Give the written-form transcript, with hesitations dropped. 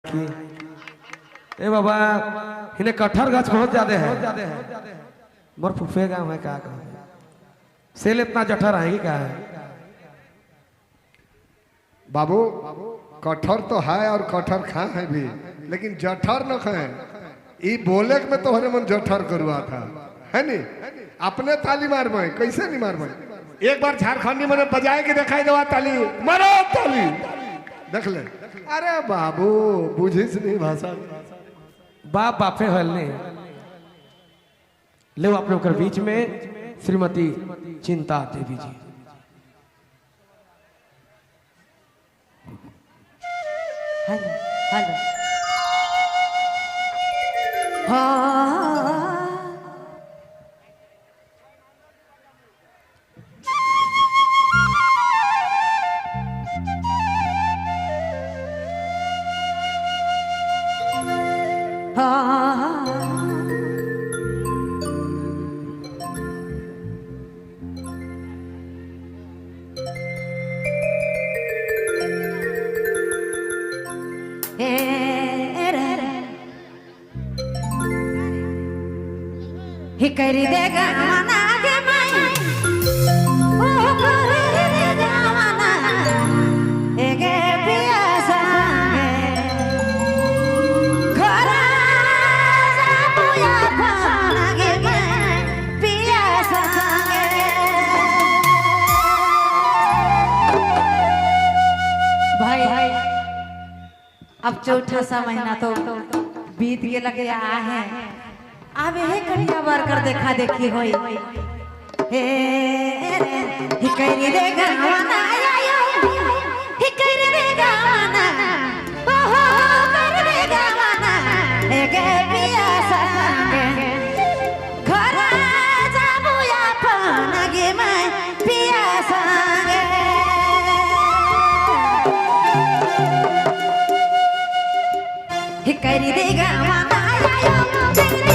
कि ए बाबा इन्हें कटहर गाछ बहुत ज्यादा है मोर फुफे गाँव है क्या सेल इतना जठर आएगी क्या है बाबू कटहर तो है और कटहर खा है भी लेकिन जठर न खाए ये बोले में तो हरे मन जठर करवा था है नी अपने ताली मार में कैसे नहीं मार में एक बार झारखंडी मैंने बजाए के दिखाई दवा ताली मारो ताली देख ले अरे बाबू बुझिस नहीं भाषा बाप बापे हलने ले अपने ओकर बीच में श्रीमती चिंता देवी जी हेलो हेलो हाँ ही करी देगा मना के माई ओ करी देगा मना एगे पिया संगे घरा जाबुया पाना के पिया संगे भाई अब चौथा सा महीना तो बीत के लग रहा है अब हे कटिया बार कर देखा देखी होई हे हिकरी दे गाना आयो हिकरी दे गाना ओहो कर दे गाना हे गे पिया संगे घर जाबू अपन गे मैं पिया संगे हिकरी दे गाना आयो